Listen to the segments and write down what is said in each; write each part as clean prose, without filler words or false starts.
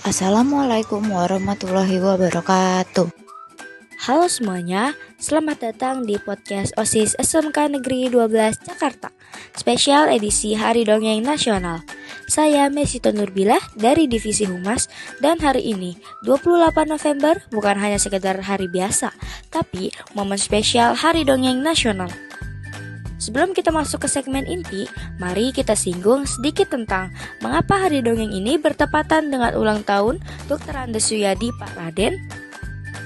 Assalamualaikum warahmatullahi wabarakatuh. Halo semuanya, selamat datang di podcast OSIS SMK Negeri 12 Jakarta, spesial edisi Hari Dongeng Nasional. Saya Mesito Nurbilah dari Divisi Humas, dan hari ini 28 November bukan hanya sekedar hari biasa, tapi momen spesial Hari Dongeng Nasional. Sebelum kita masuk ke segmen inti, mari kita singgung sedikit tentang mengapa Hari Dongeng ini bertepatan dengan ulang tahun Dr. Andes Suyadi Pak Raden.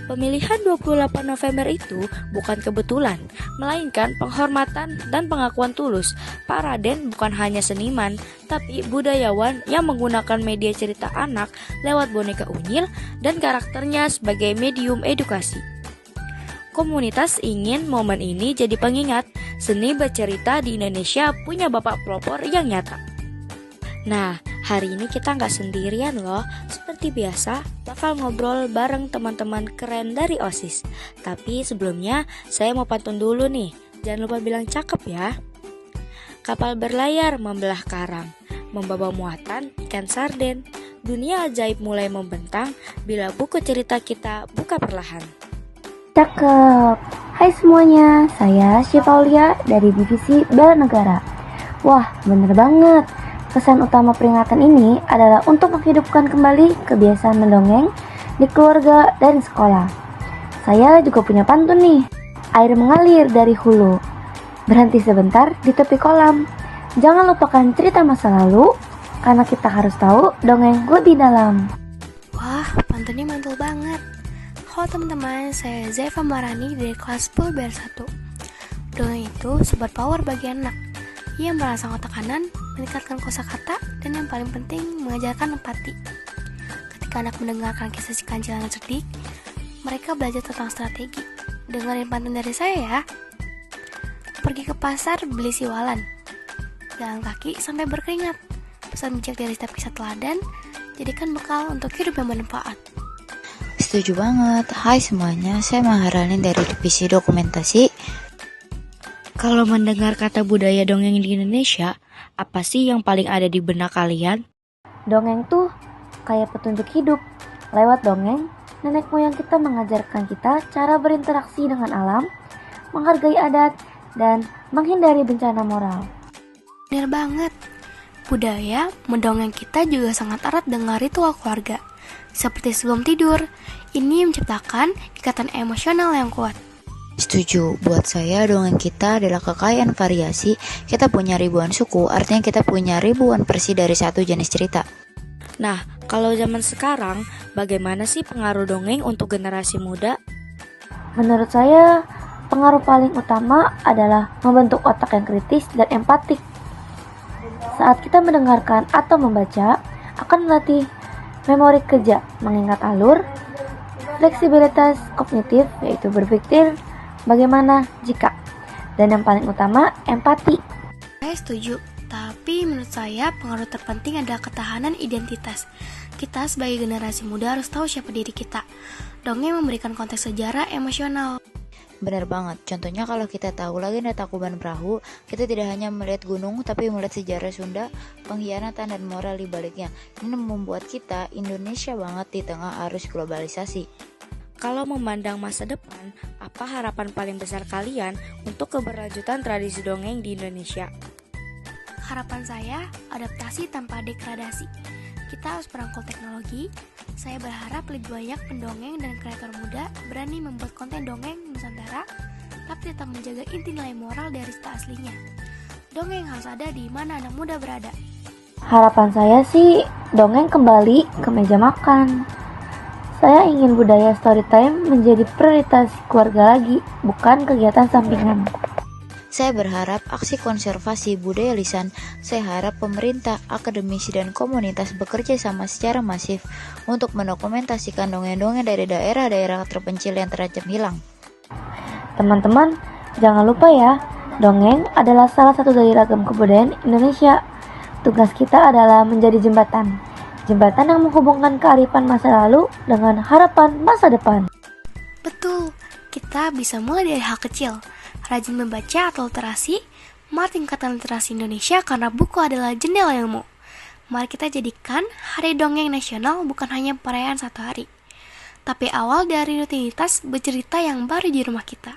Pemilihan 28 November itu bukan kebetulan, melainkan penghormatan dan pengakuan tulus. Pak Raden bukan hanya seniman, tapi budayawan yang menggunakan media cerita anak lewat boneka unyil dan karakternya sebagai medium edukasi. Komunitas ingin momen ini jadi pengingat, seni bercerita di Indonesia punya bapak pelopor yang nyata. Nah, hari ini kita nggak sendirian loh. Seperti biasa, bakal ngobrol bareng teman-teman keren dari OSIS. Tapi sebelumnya, saya mau pantun dulu nih. Jangan lupa bilang cakep ya. Kapal berlayar membelah karang, membawa muatan ikan sarden. Dunia ajaib mulai membentang bila buku cerita kita buka perlahan. Cakep. Hai semuanya, saya Syifa Aulia dari Divisi Bela Negara. Wah, bener banget. Pesan utama peringatan ini adalah untuk menghidupkan kembali kebiasaan mendongeng di keluarga dan sekolah. Saya juga punya pantun nih. Air mengalir dari hulu, berhenti sebentar di tepi kolam. Jangan lupakan cerita masa lalu, karena kita harus tahu dongeng lebih dalam. Wah, pantunnya mantul banget. Halo teman-teman, saya Zeva Marani dari kelas 10 BR1. Dongeng itu super power bagi anak. Ia merangsang otak kanan, meningkatkan kosakata, dan yang paling penting mengajarkan empati. Ketika anak mendengarkan kisah si kancil yang cerdik, mereka belajar tentang strategi. Dengerin pantun dari saya ya. Pergi ke pasar beli siwalan, jalan kaki sampai berkeringat. Pesan bijak dari setiap kisah teladan, jadikan bekal untuk hidup yang bermanfaat. Setuju banget. Hai semuanya, saya Maharani dari Divisi Dokumentasi. Kalau mendengar kata budaya dongeng di Indonesia, apa sih yang paling ada di benak kalian? Dongeng tuh kayak petunjuk hidup. Lewat dongeng, nenek moyang kita mengajarkan kita cara berinteraksi dengan alam, menghargai adat, dan menghindari bencana moral. Bener banget. Budaya mendongeng kita juga sangat erat dengan ritual keluarga. Seperti sebelum tidur, ini menciptakan ikatan emosional yang kuat. Setuju, buat saya dongeng kita adalah kekayaan variasi. Kita punya ribuan suku, artinya kita punya ribuan versi dari satu jenis cerita. Nah, kalau zaman sekarang, bagaimana sih pengaruh dongeng untuk generasi muda? Menurut saya, pengaruh paling utama adalah membentuk otak yang kritis dan empatik. Saat kita mendengarkan atau membaca, akan melatih memori kerja, mengingat alur, fleksibilitas kognitif, yaitu berpikir bagaimana jika, dan yang paling utama, empati. Saya setuju, tapi menurut saya pengaruh terpenting adalah ketahanan identitas. Kita sebagai generasi muda harus tahu siapa diri kita. Dongeng memberikan konteks sejarah emosional. Benar banget, contohnya kalau kita tahu legenda Tangkuban Perahu, kita tidak hanya melihat gunung, tapi melihat sejarah Sunda, pengkhianatan dan moral di baliknya. Ini membuat kita Indonesia banget di tengah arus globalisasi. Kalau memandang masa depan, apa harapan paling besar kalian untuk keberlanjutan tradisi dongeng di Indonesia? Harapan saya, adaptasi tanpa degradasi. Kita harus merangkul teknologi. Saya berharap lebih banyak pendongeng dan kreator muda berani membuat konten dongeng Nusantara, tapi tetap menjaga inti nilai moral dari cerita aslinya. Dongeng harus ada di mana anak muda berada. Harapan saya sih, dongeng kembali ke meja makan. Saya ingin budaya storytime menjadi prioritas keluarga lagi, bukan kegiatan sampingan. Saya berharap aksi konservasi budaya lisan. Saya harap pemerintah, akademisi, dan komunitas bekerja sama secara masif untuk mendokumentasikan dongeng-dongeng dari daerah-daerah terpencil yang terancam hilang. Teman-teman, jangan lupa ya, dongeng adalah salah satu dari ragam kebudayaan Indonesia. Tugas kita adalah menjadi jembatan yang menghubungkan kearifan masa lalu dengan harapan masa depan. Betul, kita bisa mulai dari hal kecil. Rajin membaca atau literasi, mari tingkatkan literasi Indonesia karena buku adalah jendela ilmu. Mari kita jadikan Hari Dongeng Nasional bukan hanya perayaan satu hari, tapi awal dari rutinitas bercerita yang baru di rumah kita.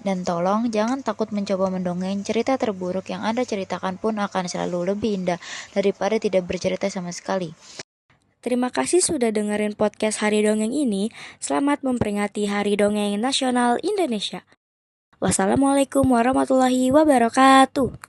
Dan tolong jangan takut mencoba mendongeng. Cerita terburuk yang Anda ceritakan pun akan selalu lebih indah daripada tidak bercerita sama sekali. Terima kasih sudah dengerin podcast Hari Dongeng ini. Selamat memperingati Hari Dongeng Nasional Indonesia. Wassalamualaikum warahmatullahi wabarakatuh.